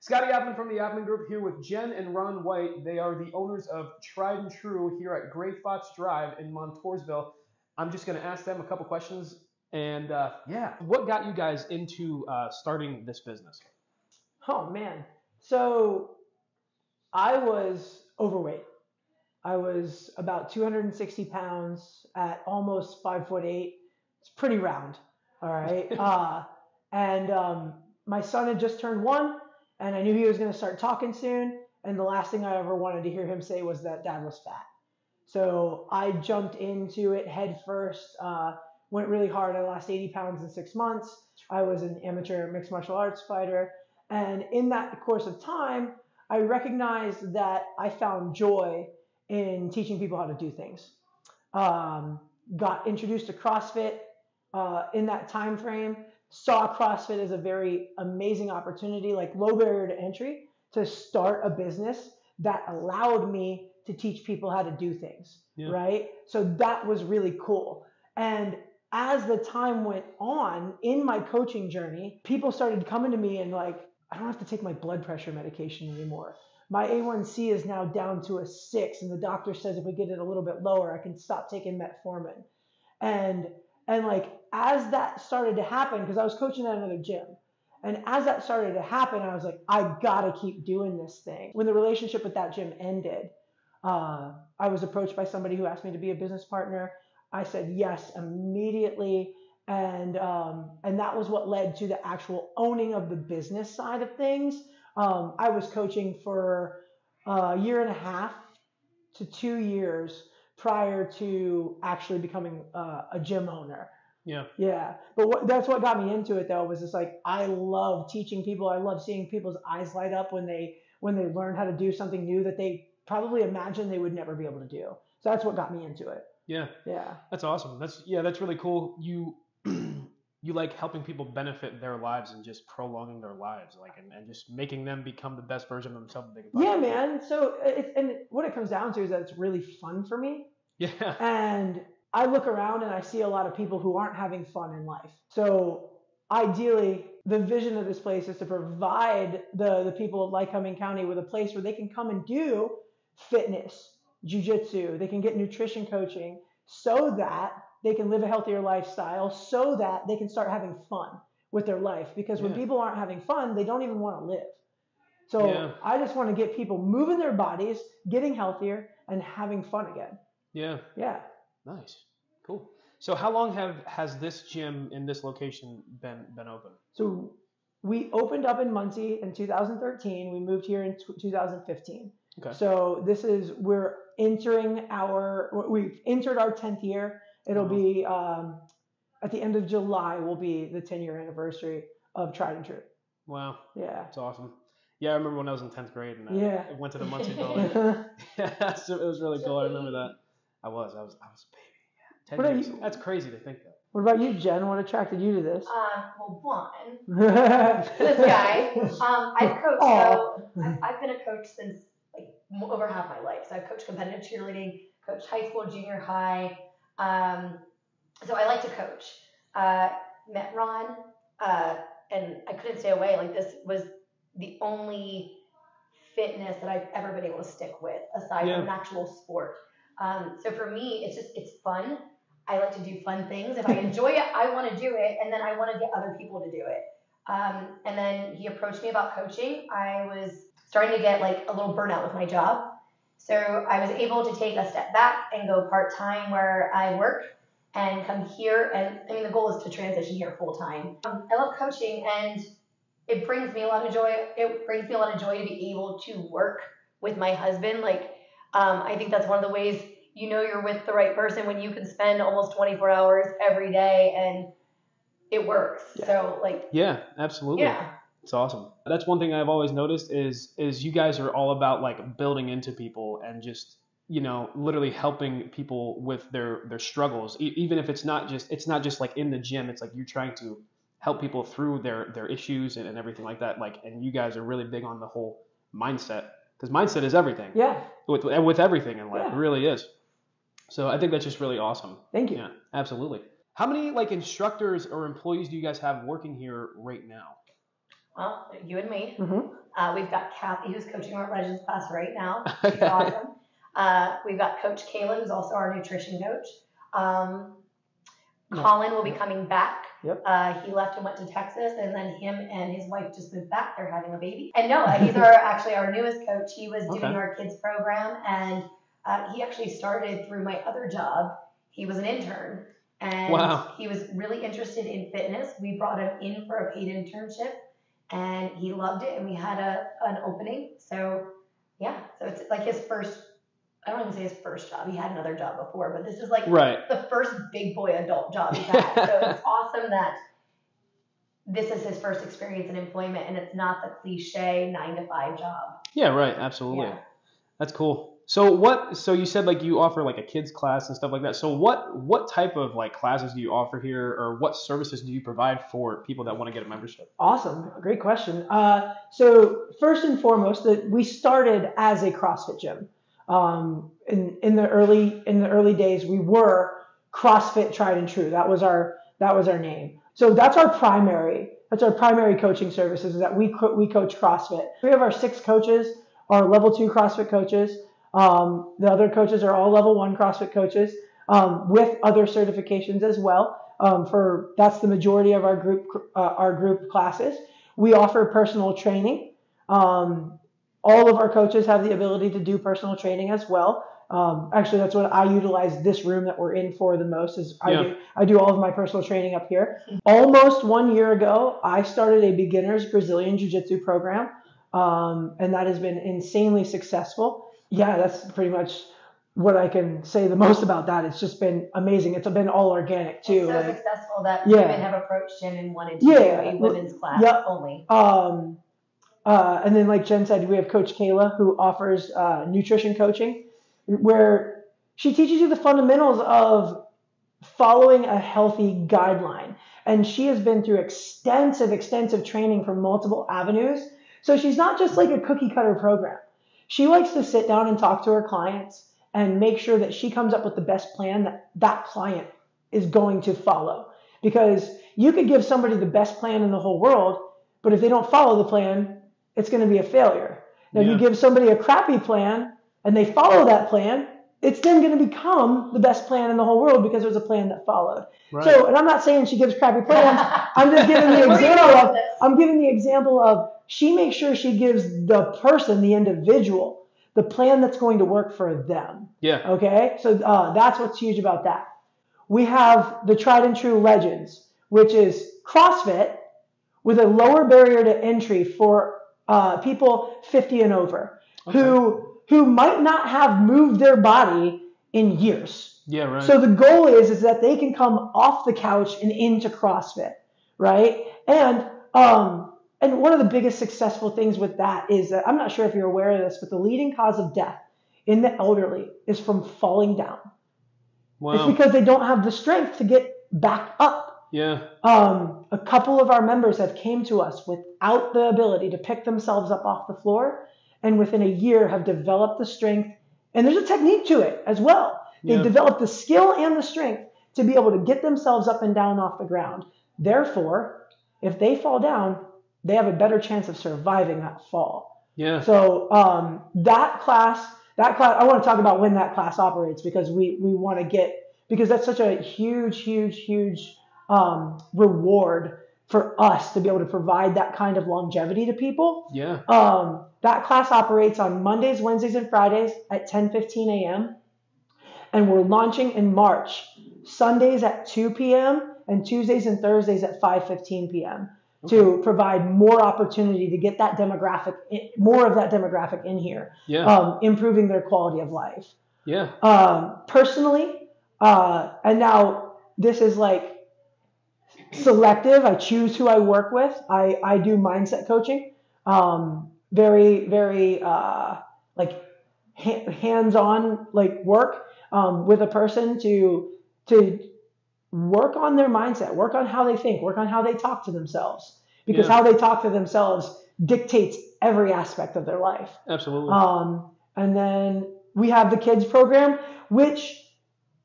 Scotty Appman from the Appman Group here with Jen and Ron White. They are the owners of Tried and True here at Gray Fox Drive in Montoursville. I'm just going to ask them a couple questions. And what got you guys into starting this business? Oh, man. So I was overweight. I was about 260 pounds at almost 5'8". It's pretty round. All right. And my son had just turned 1, and I knew he was going to start talking soon. And the last thing I ever wanted to hear him say was that dad was fat. So I jumped into it head first, went really hard. I lost 80 pounds in 6 months. I was an amateur mixed martial arts fighter. And in that course of time, I recognized that I found joy in teaching people how to do things. Got introduced to CrossFit in that time frame. Saw CrossFit as a very amazing opportunity, like low barrier to entry, to start a business that allowed me to teach people how to do things, right? So that was really cool. And as the time went on in my coaching journey, people started coming to me and like, I don't have to take my blood pressure medication anymore. My A1C is now down to a 6, and the doctor says if we get it a little bit lower, I can stop taking metformin. And like, as that started to happen, because I was coaching at another gym, and as that started to happen, I was like, I gotta keep doing this thing. When the relationship with that gym ended, I was approached by somebody who asked me to be a business partner. I said yes immediately. And that was what led to the actual owning of the business side of things. I was coaching for a year and a half to 2 years prior to actually becoming a gym owner. Yeah. But that's what got me into it, though, was just like, I love teaching people. I love seeing people's eyes light up when they learn how to do something new that they probably imagined they would never be able to do. So that's what got me into it. Yeah. Yeah. That's awesome. That's really cool. You like helping people benefit their lives and just prolonging their lives, like, and just making them become the best version of themselves that they can possibly be. Yeah, man. So what it comes down to is that it's really fun for me. Yeah. And I look around and I see a lot of people who aren't having fun in life. So ideally, the vision of this place is to provide the people of Lycoming County with a place where they can come and do fitness, jiu-jitsu, they can get nutrition coaching, so that they can live a healthier lifestyle, so that they can start having fun with their life. Because when people aren't having fun, they don't even want to live. So I just want to get people moving their bodies, getting healthier, and having fun again. Yeah. Yeah. Nice. Cool. So how long has this gym in this location been open? So we opened up in Muncie in 2013. We moved here in 2015. Okay. So we've entered our 10th year. It'll be at the end of July will be the 10-year anniversary of Tried and True. Wow. Yeah. That's awesome. Yeah, I remember when I was in 10th grade and I went to the Muncie building. Yeah, so it was really cool. I remember that. I was a baby. Yeah. 10 years. That's crazy to think that. What about you, Jen? What attracted you to this? Well, one, this guy. I've coached. I've been a coach since like over half my life. So I've coached competitive cheerleading, coached high school, junior high. So I like to coach. Met Ron, and I couldn't stay away. Like, this was the only fitness that I've ever been able to stick with, aside from an actual sport. So for me, it's fun. I like to do fun things. If I enjoy it, I want to do it, and then I want to get other people to do it. And then he approached me about coaching. I was starting to get like a little burnout with my job. So I was able to take a step back and go part-time where I work and come here. And I mean, the goal is to transition here full-time. I love coaching, and it brings me a lot of joy. It brings me a lot of joy to be able to work with my husband. Like, I think that's one of the ways you're with the right person, when you can spend almost 24 hours every day and it works. Yeah. So like. Yeah, absolutely. Yeah. It's awesome. That's one thing I've always noticed is you guys are all about like building into people and just, literally helping people with their struggles. Even if it's not just like in the gym, it's like you're trying to help people through their issues and everything like that. Like, and you guys are really big on the whole mindset, because mindset is everything. Yeah. With everything in life, Yeah. It really is. So I think that's just really awesome. Thank you. Yeah, absolutely. How many like instructors or employees do you guys have working here right now? Well, you and me. Mm-hmm. We've got Kathy, who's coaching our Legends class right now. She's Okay. awesome. We've got Coach Kayla, who's also our nutrition coach. Colin will be coming back. Yep. He left and went to Texas, and then him and his wife just moved back. They're having a baby. And Noah, he's actually our newest coach. He was doing our kids program, and he actually started through my other job. He was an intern, and he was really interested in fitness. We brought him in for a paid internship, and he loved it, and we had an opening. So yeah, so it's like his first. I don't even say his first job. He had another job before, but this is like the first big boy adult job he's had. So it's awesome that this is his first experience in employment, and it's not the cliche 9-to-5 job. Yeah, right. Absolutely. Yeah. That's cool. So you said like you offer like a kids class and stuff like that. So what type of like classes do you offer here, or what services do you provide for people that want to get a membership? Awesome. Great question. So first and foremost, that we started as a CrossFit gym. In the early days, we were CrossFit Tried and True. That was our name. So that's our primary coaching services, is that we coach CrossFit. 3 of our 6 coaches are level 2 CrossFit coaches. The other coaches are all level 1 CrossFit coaches, with other certifications as well. That's the majority of our group classes. We offer personal training. All of our coaches have the ability to do personal training as well. Actually, that's what I utilize this room that we're in for the most. I do all of my personal training up here. Almost 1 year ago, I started a beginner's Brazilian Jiu-Jitsu program, and that has been insanely successful. Yeah, that's pretty much what I can say the most about that. It's just been amazing. It's been all organic too. It's so successful that women have approached him and wanted to do a women's class only. And then, like Jen said, we have Coach Kayla, who offers nutrition coaching, where she teaches you the fundamentals of following a healthy guideline. And she has been through extensive training from multiple avenues. So she's not just like a cookie cutter program. She likes to sit down and talk to her clients and make sure that she comes up with the best plan that client is going to follow. Because you could give somebody the best plan in the whole world, but if they don't follow the plan, it's going to be a failure. Now, if you give somebody a crappy plan and they follow that plan, it's then going to become the best plan in the whole world because it was a plan that followed. Right. So, and I'm not saying she gives crappy plans. I'm just giving the example of she makes sure she gives the person, the individual, the plan that's going to work for them. Yeah. Okay. So that's what's huge about that. We have the Tried and True Legends, which is CrossFit with a lower barrier to entry for people 50 and over, who might not have moved their body in years. Yeah, right. So the goal is that they can come off the couch and into CrossFit, right? And one of the biggest successful things with that is that, I'm not sure if you're aware of this, but the leading cause of death in the elderly is from falling down. Wow. It's because they don't have the strength to get back up. Yeah. A couple of our members have came to us without the ability to pick themselves up off the floor, and within a year have developed the strength. And there's a technique to it as well. They've developed the skill and the strength to be able to get themselves up and down off the ground. Therefore, if they fall down, they have a better chance of surviving that fall. Yeah. So that class, I want to talk about when that class operates, because we want to because that's such a huge reward for us to be able to provide that kind of longevity to people. Yeah. That class operates on Mondays, Wednesdays, and Fridays at 10:15 a.m. And we're launching in March, Sundays at 2 p.m. and Tuesdays and Thursdays at 5:15 p.m. to provide more opportunity to get more of that demographic in here, improving their quality of life. Yeah. Personally, and now this is like selective. I choose who I work with. I do mindset coaching, very, very like hands-on like work with a person to work on their mindset, work on how they think, work on how they talk to themselves, because how they talk to themselves dictates every aspect of their life. Absolutely. And then we have the kids program, which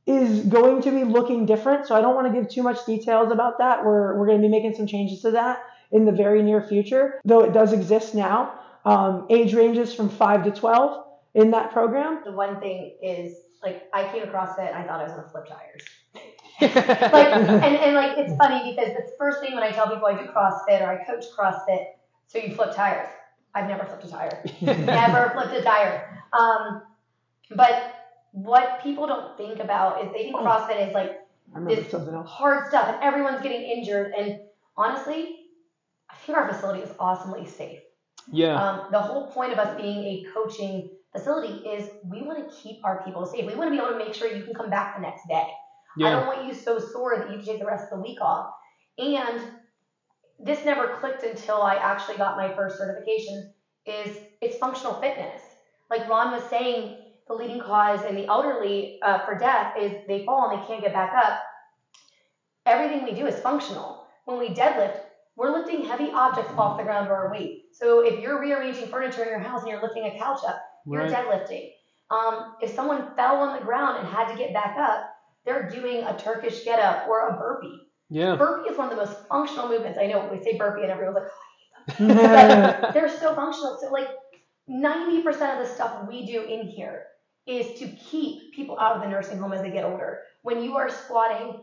is going to be looking different. So I don't want to give too much details about that. We're going to be making some changes to that in the very near future, though it does exist now. Age ranges from 5 to 12 in that program. The one thing is, like, I came to CrossFit and I thought I was going to flip tires. and like, it's funny because the first thing when I tell people I do CrossFit or I coach CrossFit, so you flip tires. I've never flipped a tire. Never flipped a tire. But what people don't think about is they think CrossFit is like this hard stuff and everyone's getting injured. And honestly, I think our facility is awesomely safe. Yeah. The whole point of us being a coaching facility is we want to keep our people safe. We want to be able to make sure you can come back the next day. Yeah. I don't want you so sore that you can take the rest of the week off. And this never clicked until I actually got my first certification, is it's functional fitness. Like Ron was saying, the leading cause in the elderly for death is they fall and they can't get back up. Everything we do is functional. When we deadlift, we're lifting heavy objects off the ground to our weight. So if you're rearranging furniture in your house and you're lifting a couch up, you're deadlifting. If someone fell on the ground and had to get back up, they're doing a Turkish get up or a burpee. Yeah. Burpee is one of the most functional movements. I know we say burpee and everyone's like, oh, I hate them. But they're so functional. So like 90% of the stuff we do in here is to keep people out of the nursing home as they get older. When you are squatting,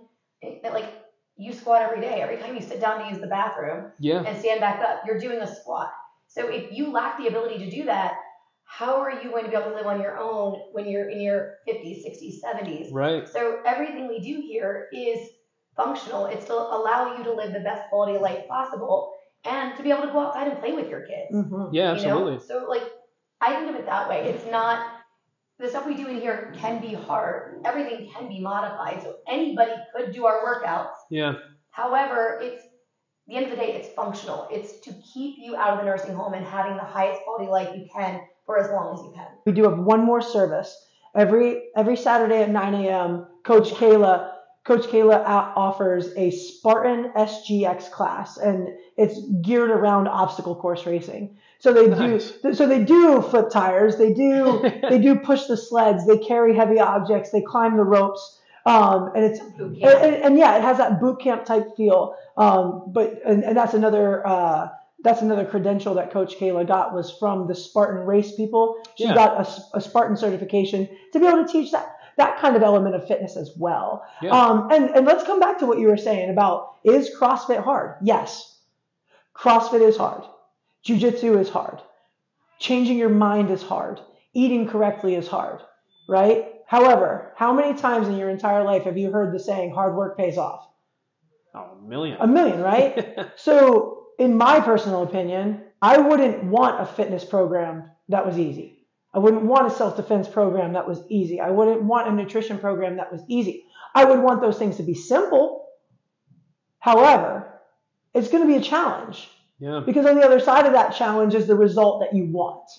like you squat every day. Every time you sit down to use the bathroom and stand back up, you're doing a squat. So if you lack the ability to do that, how are you going to be able to live on your own when you're in your 50s, 60s, 70s? Right. So everything we do here is functional. It's to allow you to live the best quality of life possible and to be able to go outside and play with your kids. Mm-hmm. Yeah, absolutely. You know? So like, I think of it that way. It's not, the stuff we do in here can be hard. Everything can be modified. So anybody could do our workouts. Yeah. However, it's, at the end of the day, it's functional. It's to keep you out of the nursing home and having the highest quality life you can for as long as you can. We do have one more service. Every Saturday at 9 a.m., Coach Kayla offers a Spartan SGX class, and it's geared around obstacle course racing. So they do flip tires, they do push the sleds, they carry heavy objects, they climb the ropes, and it's and it has that boot camp type feel. But that's another credential that Coach Kayla got, was from the Spartan race people. She got a Spartan certification to be able to teach that kind of element of fitness as well. Yeah. And let's come back to what you were saying about, is CrossFit hard? Yes. CrossFit is hard. Jiu-jitsu is hard. Changing your mind is hard. Eating correctly is hard, right? However, how many times in your entire life have you heard the saying, hard work pays off? Oh, a million. A million, right? So in my personal opinion, I wouldn't want a fitness program that was easy. I wouldn't want a self-defense program that was easy. I wouldn't want a nutrition program that was easy. I would want those things to be simple. However, it's going to be a challenge. Yeah. Because on the other side of that challenge is the result that you want.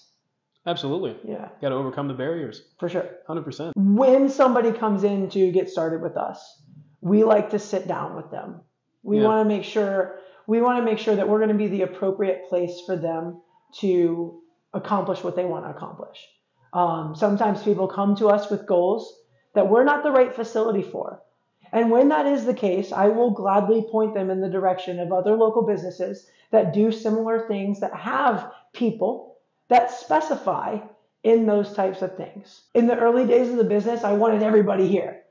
Absolutely. Yeah. Got to overcome the barriers. For sure. 100%. When somebody comes in to get started with us, we like to sit down with them. We want to make sure that we're going to be the appropriate place for them to accomplish what they want to accomplish. Sometimes people come to us with goals that we're not the right facility for. And when that is the case, I will gladly point them in the direction of other local businesses that do similar things, that have people that specify in those types of things. In the early days of the business, I wanted everybody here.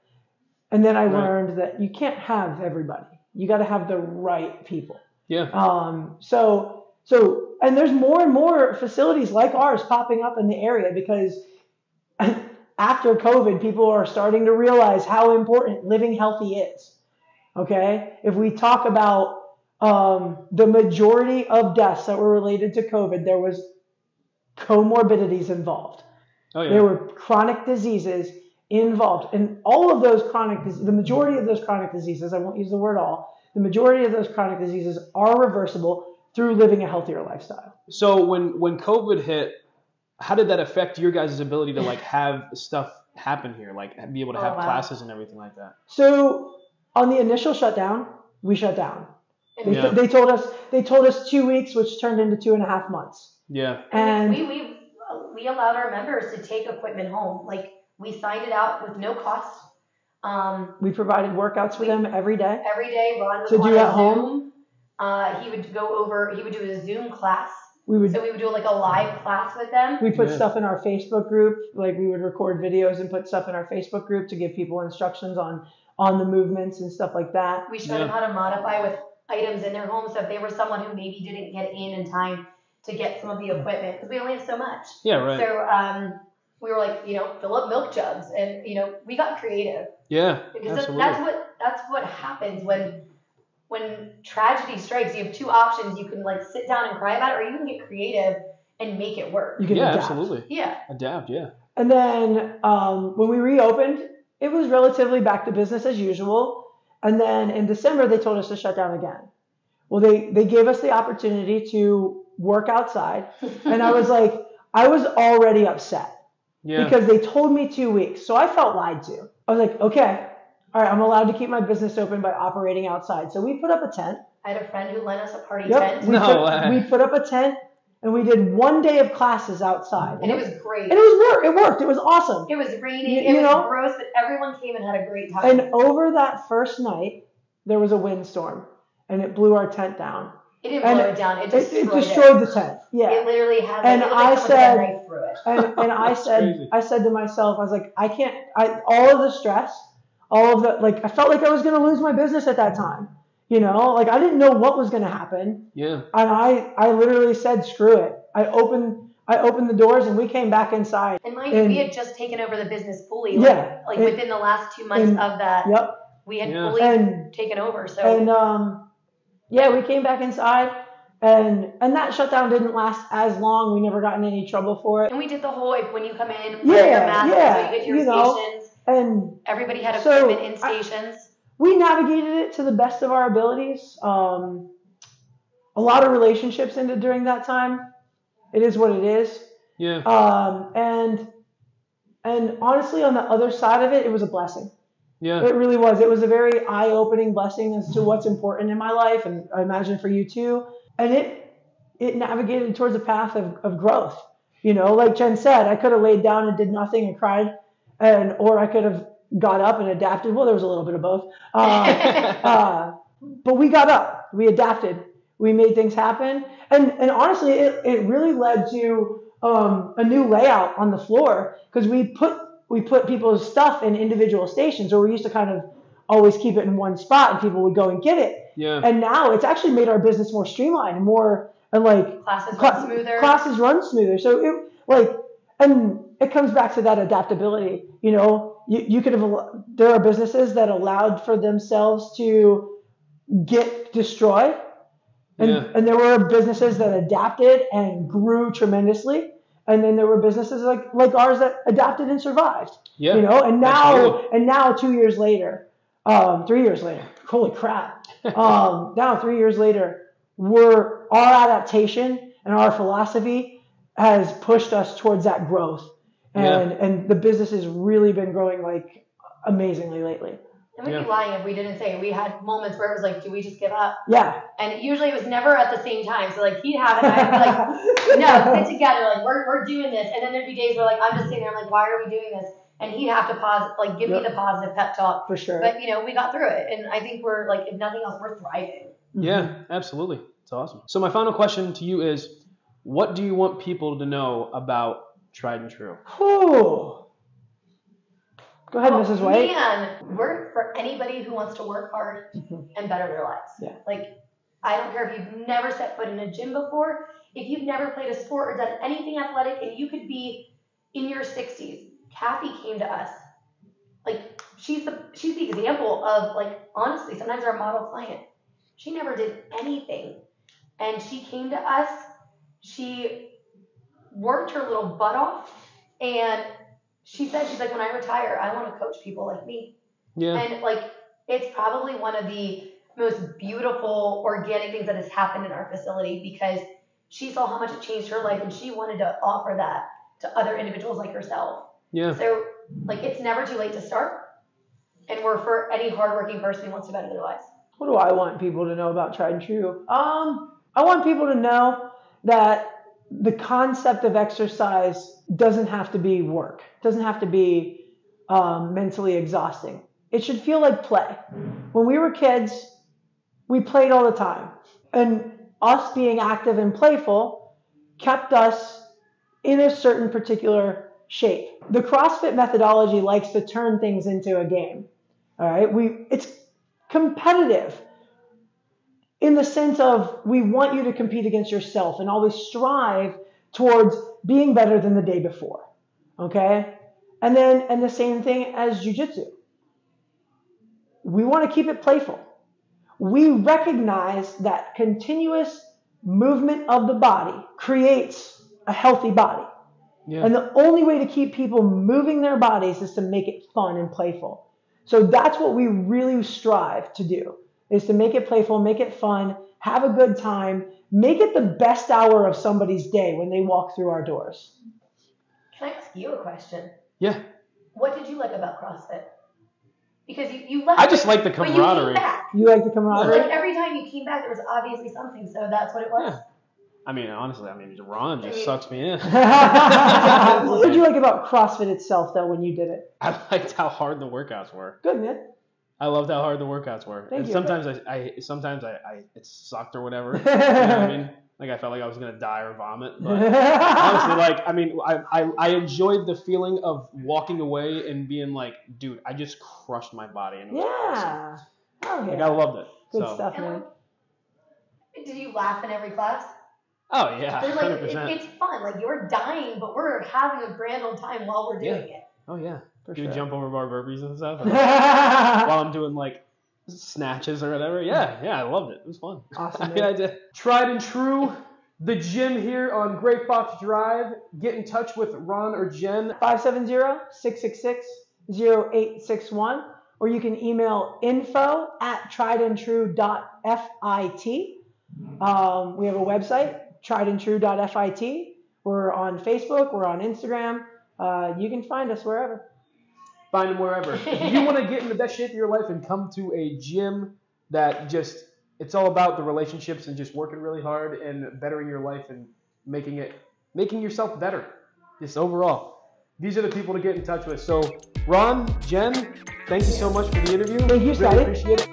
And then I learned that you can't have everybody. You got to have the right people. Yeah. And there's more and more facilities like ours popping up in the area, because after COVID, people are starting to realize how important living healthy is. Okay? If we talk about the majority of deaths that were related to COVID, there was comorbidities involved. Oh, yeah. There were chronic diseases involved. And all of those the majority of those chronic diseases, I won't use the word all, the majority of those chronic diseases are reversible through living a healthier lifestyle. So when COVID hit, how did that affect your guys' ability to like have stuff happen here, like be able to have classes and everything like that? So on the initial shutdown, we shut down. They told us 2 weeks, which turned into 2.5 months. Yeah. And we allowed our members to take equipment home. Like, we signed it out with no cost. We provided workouts for them every day. Every day, Ron was to do at Zoom. home. He would do a Zoom class. We would do like a live class with them. We put stuff in our Facebook group, like we would record videos and put stuff in our Facebook group to give people instructions on the movements and stuff like that. We showed them how to modify with items in their home. So if they were someone who maybe didn't get in time to get some of the equipment, because we only have so much. Yeah, right. So we were like, fill up milk jugs, and we got creative. Yeah, because absolutely. that's what happens when tragedy strikes. You have two options. You can like sit down and cry about it, or you can get creative and make it work. You can adapt. Absolutely. Yeah. Adapt, yeah. And then when we reopened, it was relatively back to business as usual. And then in December, they told us to shut down again. Well, they gave us the opportunity to work outside. And I was like, I was already upset because they told me 2 weeks. So I felt lied to. I was like, okay, all right, I'm allowed to keep my business open by operating outside. So we put up a tent. I had a friend who lent us a party tent. We put up a tent and we did 1 day of classes outside. And it was great. And it worked. It was awesome. It was raining. It was gross, but everyone came and had a great time. And over that first night, there was a windstorm and it blew our tent down. It didn't blow it down. It destroyed the tent. Yeah. It literally had and I said, a knife through it. and I said to myself, I was like, all of the stress, all of the, I felt like I was going to lose my business at that time. I didn't know what was going to happen. Yeah. And I literally said, screw it. I opened the doors and we came back inside. And we had just taken over the business fully. Within the last 2 months of that, we had fully taken over. So. And we came back inside. And that shutdown didn't last as long. We never got in any trouble for it. And we did the whole, when you come in, wear your mask so you get to your stations. And everybody had equipment in stations. We navigated it to the best of our abilities. A lot of relationships ended during that time. It is what it is. Yeah. And honestly, on the other side of it, it was a blessing. Yeah. It really was. It was a very eye-opening blessing as to what's important in my life, and I imagine for you too. And it navigated towards a path of growth. Like Jen said, I could have laid down and did nothing and cried, or I could have got up and adapted. Well, there was a little bit of both. But we got up. We adapted. We made things happen. And honestly, it really led to a new layout on the floor, because we put people's stuff in individual stations, or we used to kind of always keep it in one spot and people would go and get it. Yeah. And now it's actually made our business more streamlined and more classes run smoother. So and it comes back to that adaptability. You could have, there are businesses that allowed for themselves to get destroyed. And there were businesses that adapted and grew tremendously. And then there were businesses like ours that adapted and survived. Yeah. And now 2 years later, 3 years later, holy crap. Now 3 years later, our adaptation and our philosophy has pushed us towards that growth. And the business has really been growing amazingly lately. And we'd be lying if we didn't say we had moments where it was like, do we just give up? Yeah. And usually it was never at the same time. So he'd have it and I'd be like, no, sit together. We're doing this. And then there'd be days where I'm just sitting there, I'm like, why are we doing this? And he'd have to pause, give me the positive pep talk. For sure. But we got through it. And I think we're if nothing else, we're thriving. Yeah, absolutely. It's awesome. So my final question to you is, what do you want people to know about Tried and True? Go ahead, Mrs. White. We're for anybody who wants to work hard and better their lives. Yeah. I don't care if you've never set foot in a gym before, if you've never played a sport or done anything athletic, and you could be in your 60s. Kathy came to us. She's the example of honestly, sometimes our model client. She never did anything. And she came to us. She worked her little butt off, and she said, she's like, when I retire, I want to coach people like me. Yeah. And it's probably one of the most beautiful organic things that has happened in our facility, because she saw how much it changed her life and she wanted to offer that to other individuals like herself. Yeah. So it's never too late to start. And we're for any hardworking person who wants to better their lives. What do I want people to know about Tried and True? I want people to know that the concept of exercise doesn't have to be work. It doesn't have to be mentally exhausting. It should feel like play. When we were kids, we played all the time. And us being active and playful kept us in a certain particular shape. The CrossFit methodology likes to turn things into a game. All right, it's competitive in the sense of we want you to compete against yourself and always strive towards being better than the day before. Okay, and the same thing as jiu-jitsu. We want to keep it playful. We recognize that continuous movement of the body creates a healthy body. Yeah. And the only way to keep people moving their bodies is to make it fun and playful. So that's what we really strive to do, is to make it playful, make it fun, have a good time, make it the best hour of somebody's day when they walk through our doors. Can I ask you a question? Yeah. What did you like about CrossFit? Because you left. I just like the camaraderie. You like the camaraderie? Like every time you came back, there was obviously something, so that's what it was. Yeah. I mean, honestly, Ron just sucks me in. What did you like about CrossFit itself, though, when you did it? I liked how hard the workouts were. Good, man. I loved how hard the workouts were. Thank you. Sometimes I it sucked or whatever. You know what I mean? Like I felt like I was gonna die or vomit. But honestly, I enjoyed the feeling of walking away and being like, dude, I just crushed my body and it was awesome. Oh, yeah. Like I loved it. Good stuff, man. Did you laugh in every class? Oh yeah, 100%. It's fun. Like you're dying, but we're having a grand old time while we're doing it. Oh yeah. For Do sure. jump over bar burpees and stuff while I'm doing like snatches or whatever. Yeah, I loved it. It was fun. Awesome. I did. Tried and True, the gym here on Great Fox Drive. Get in touch with Ron or Jen. 570-666-0861, or you can email info@triedandtrue.fit. We have a website, triedandtrue.fit. We're on Facebook. We're on Instagram. You can find us wherever. Find them wherever. If you want to get in the best shape of your life and come to a gym that it's all about the relationships and just working really hard and bettering your life and making yourself better. Just overall. These are the people to get in touch with. So, Ron, Jen, thank you so much for the interview. Thank you, Scotty. Really appreciate it.